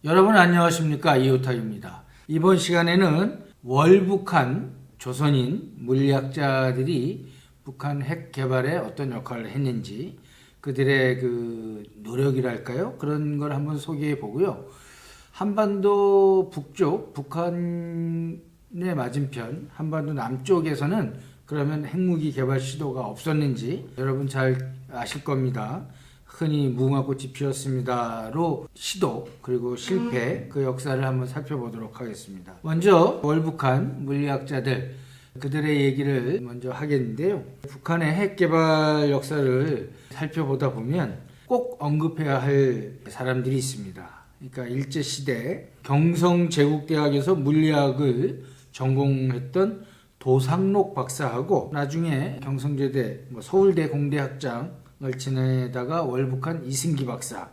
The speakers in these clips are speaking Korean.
여러분 안녕하십니까, 이호탁입니다. 이번 시간에는 월북한 조선인 물리학자들이 북한 핵 개발에 어떤 역할을 했는지 그들의 그 노력이랄까요? 그런 걸 한번 소개해 보고요. 한반도 북쪽, 북한의 맞은편, 한반도 남쪽에서는 그러면 핵무기 개발 시도가 없었는지 여러분 잘 아실 겁니다. 흔히 무궁화꽃이 피었습니다로 시도 그리고 실패 그 역사를 한번 살펴보도록 하겠습니다. 먼저 월북한 물리학자들 그들의 얘기를 먼저 하겠는데요. 북한의 핵 개발 역사를 살펴보다 보면 꼭 언급해야 할 사람들이 있습니다. 그러니까 일제시대 경성제국대학에서 물리학을 전공했던 도상록 박사하고 나중에 경성제대 서울대 공대학장 을 지내다가 월북한 이승기 박사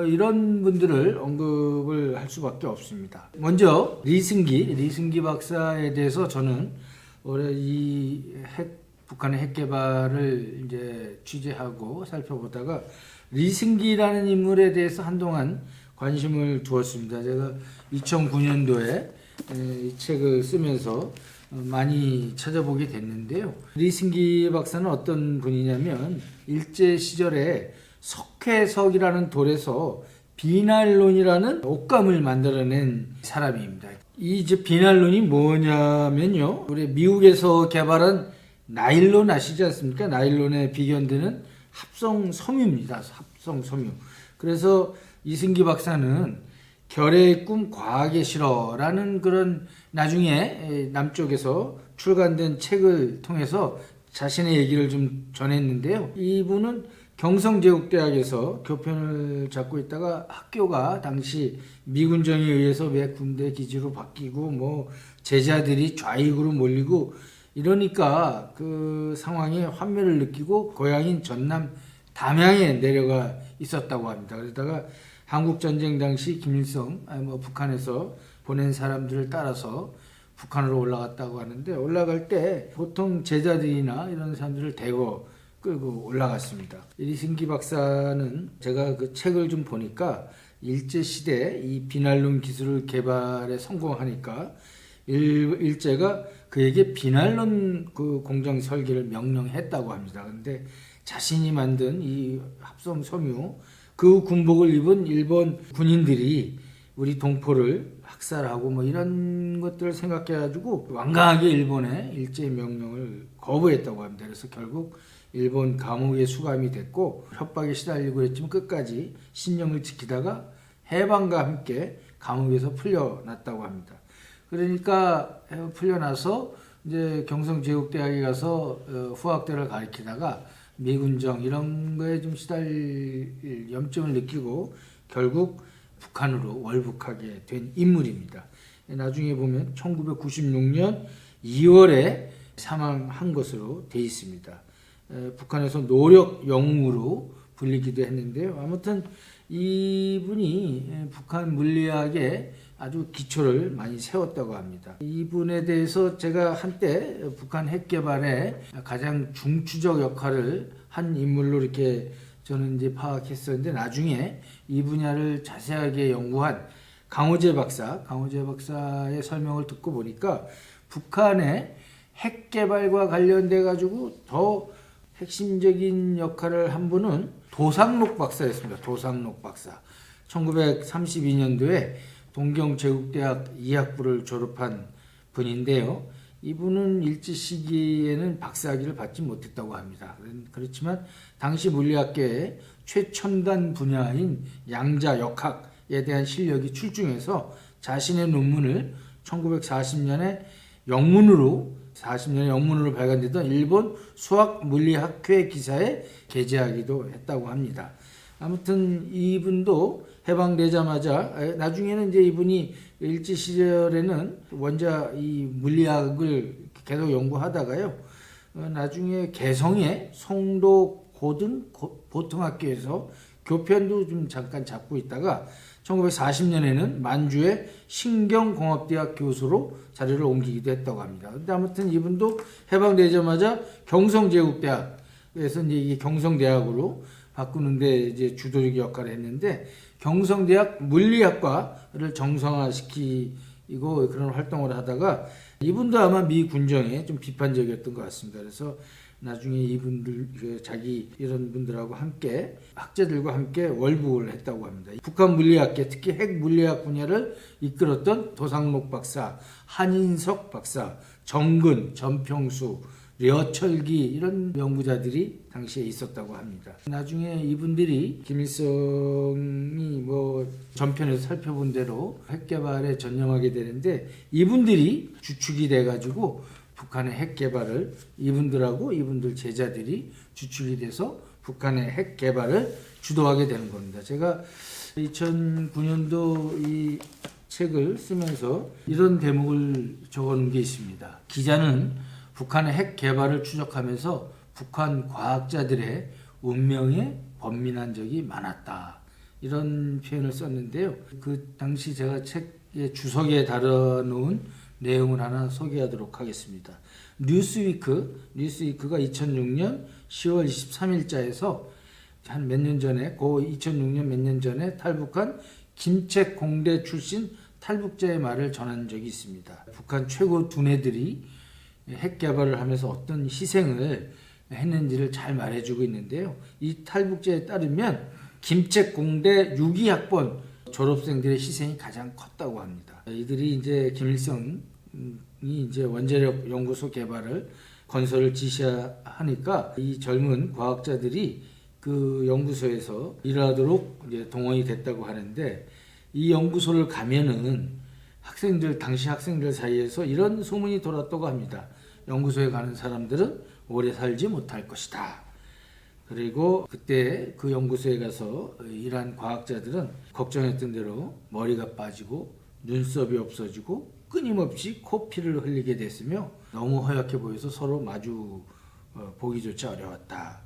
이런 분들을 언급을 할 수밖에 없습니다. 먼저 리승기 박사에 대해서 저는 올해 북한의 핵 개발을 이제 취재하고 살펴보다가 리승기라는 인물에 대해서 한동안 관심을 두었습니다. 제가 2009년도에 이 책을 쓰면서 많이 찾아보게 됐는데요. 리승기 박사는 어떤 분이냐면 일제 시절에 석회석이라는 돌에서 비날론이라는 옷감을 만들어낸 사람입니다. 이 비날론이 뭐냐면요. 우리 미국에서 개발한 나일론 아시지 않습니까? 나일론에 비견되는 합성 섬유입니다. 합성 섬유. 그래서 이승기 박사는 결의 꿈 과학의 실어라는 그런 나중에 남쪽에서 출간된 책을 통해서 자신의 얘기를 좀 전했는데요. 이분은 경성제국대학에서 교편을 잡고 있다가 학교가 당시 미군정에 의해서 왜 군대 기지로 바뀌고 제자들이 좌익으로 몰리고 이러니까 그 상황에 환멸을 느끼고 고향인 전남 담양에 내려가 있었다고 합니다. 그러다가 한국전쟁 당시 김일성, 북한에서 보낸 사람들을 따라서 북한으로 올라갔다고 하는데 올라갈 때 보통 제자들이나 이런 사람들을 대거 끌고 올라갔습니다. 이승기 박사는 제가 그 책을 좀 보니까 일제시대 이 비날론 기술을 개발에 성공하니까 일제가 그에게 비날론 그 공장 설계를 명령했다고 합니다. 근데 자신이 만든 이 합성 섬유 그 군복을 입은 일본 군인들이 우리 동포를 학살하고 이런 것들을 생각해가지고 완강하게 일본의 일제 명령을 거부했다고 합니다. 그래서 결국 일본 감옥에 수감이 됐고 협박에 시달리고 했지만 끝까지 신념을 지키다가 해방과 함께 감옥에서 풀려났다고 합니다. 그러니까 풀려나서 이제 경성제국대학에 가서 후학대를 가르치다가 미군정 이런 거에 좀 시달릴 염증을 느끼고 결국 북한으로 월북하게 된 인물입니다. 나중에 보면 1996년 2월에 사망한 것으로 되어 있습니다. 북한에서 노력 영웅으로 불리기도 했는데요. 아무튼 이분이 북한 물리학에 아주 기초를 많이 세웠다고 합니다. 이분에 대해서 제가 한때 북한 핵 개발에 가장 중추적 역할을 한 인물로 이렇게 저는 이제 파악했었는데 나중에 이 분야를 자세하게 연구한 강호재 박사의 설명을 듣고 보니까 북한의 핵 개발과 관련돼 가지고 더 핵심적인 역할을 한 분은 도상록 박사였습니다. 도상록 박사. 1932년도에 동경제국대학 이학부를 졸업한 분인데요. 이분은 일제 시기에는 박사학위를 받지 못했다고 합니다. 그렇지만 당시 물리학계의 최첨단 분야인 양자 역학에 대한 실력이 출중해서 자신의 논문을 1940년에 영문으로 발간되던 일본 수학물리학회 기사에 게재하기도 했다고 합니다. 아무튼 이분도 해방되자마자 나중에는 이제 이분이 일제 시절에는 원자 이 물리학을 계속 연구하다가요. 나중에 개성의 송도 고등 보통학교에서 교편도 좀 잠깐 잡고 있다가 1940년에는 만주의 신경공업대학 교수로 자리를 옮기기도 했다고 합니다. 근데 아무튼 이분도 해방되자마자 경성제국대학에서 이제 이게 경성대학으로 바꾸는데 이제 주도적 역할을 했는데 경성대학 물리학과를 정상화시키고 그런 활동을 하다가 이분도 아마 미 군정에 좀 비판적이었던 것 같습니다. 그래서 나중에 이분들 자기 이런 분들하고 함께 학자들과 함께 월북을 했다고 합니다. 북한 물리학계 특히 핵 물리학 분야를 이끌었던 도상록 박사, 한인석 박사, 정근, 전평수, 려철기 이런 연구자들이 당시에 있었다고 합니다. 나중에 이분들이 김일성이 전편에서 살펴본 대로 핵 개발에 전념하게 되는데 이분들이 주축이 돼가지고 북한의 핵 개발을 이분들하고 이분들 제자들이 주축이 돼서 북한의 핵 개발을 주도하게 되는 겁니다. 제가 2009년도 이 책을 쓰면서 이런 대목을 적어놓은 게 있습니다. 기자는 북한의 핵 개발을 추적하면서 북한 과학자들의 운명에 번민한 적이 많았다. 이런 표현을 썼는데요. 그 당시 제가 책의 주석에 달아놓은 내용을 하나 소개하도록 하겠습니다. 뉴스위크가 2006년 10월 23일자에서 한 몇 년 전에, 2006년 몇 년 전에 탈북한 김책공대 출신 탈북자의 말을 전한 적이 있습니다. 북한 최고 두뇌들이 핵 개발을 하면서 어떤 희생을 했는지를 잘 말해주고 있는데요. 이 탈북자에 따르면 김책공대 6.2학번 졸업생들의 희생이 가장 컸다고 합니다. 이들이 이제 김일성이 이제 원자력 연구소 개발을 건설을 지시하니까 이 젊은 과학자들이 그 연구소에서 일하도록 이제 동원이 됐다고 하는데 이 연구소를 가면은 당시 학생들 사이에서 이런 소문이 돌았다고 합니다. 연구소에 가는 사람들은 오래 살지 못할 것이다. 그리고 그때 그 연구소에 가서 일한 과학자들은 걱정했던 대로 머리가 빠지고 눈썹이 없어지고 끊임없이 코피를 흘리게 됐으며 너무 허약해 보여서 서로 마주 보기조차 어려웠다.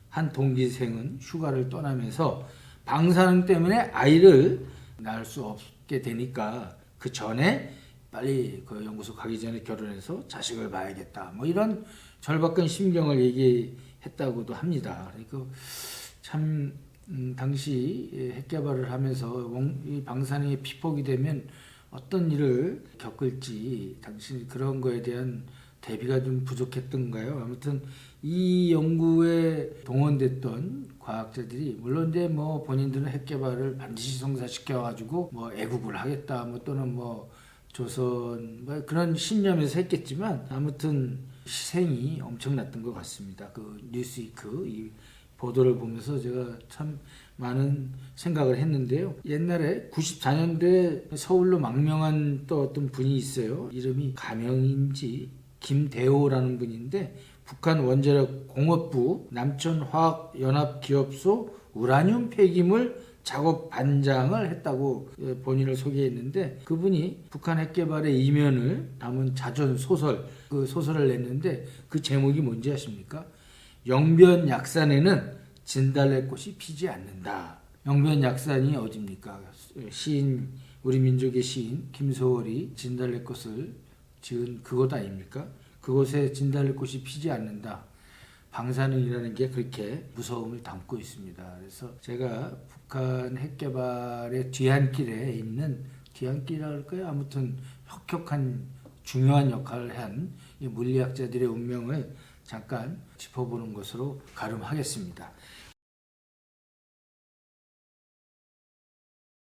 한 동기생은 휴가를 떠나면서 방사능 때문에 아이를 낳을 수 없게 되니까 그 전에 빨리 그 연구소 가기 전에 결혼해서 자식을 봐야겠다. 이런 절박한 심경을 얘기했다고도 합니다. 그러니까 참 당시 핵 개발을 하면서 이 방사능에 피폭이 되면 어떤 일을 겪을지 당시 그런 거에 대한 대비가 좀 부족했던가요? 아무튼 이 연구에 동원됐던 과학자들이 물론 이제 본인들은 핵 개발을 반드시 성사시켜 가지고 애국을 하겠다 또는 조선 그런 신념에서 했겠지만 아무튼 희생이 엄청났던 것 같습니다. 그 뉴스위크 이 보도를 보면서 제가 참 많은 생각을 했는데요. 옛날에 94년도에 서울로 망명한 또 어떤 분이 있어요. 이름이 가명인지 김대호라는 분인데 북한 원자력 공업부 남천화학연합기업소 우라늄 폐기물 작업 반장을 했다고 본인을 소개했는데 그분이 북한 핵 개발의 이면을 담은 자전 소설, 그 소설을 냈는데 그 제목이 뭔지 아십니까? 영변약산에는 진달래꽃이 피지 않는다. 영변약산이 어디입니까? 시인, 우리 민족의 시인 김소월이 진달래꽃을 지은 그곳 아닙니까? 그곳에 진달래꽃이 피지 않는다. 방사능이라는 게 그렇게 무서움을 담고 있습니다. 그래서 제가 북한 핵 개발의 뒤안길에 있는 뒤안길이라 할까요? 아무튼 혁혁한 중요한 역할을 한 이 물리학자들의 운명을 잠깐 짚어보는 것으로 가름하겠습니다.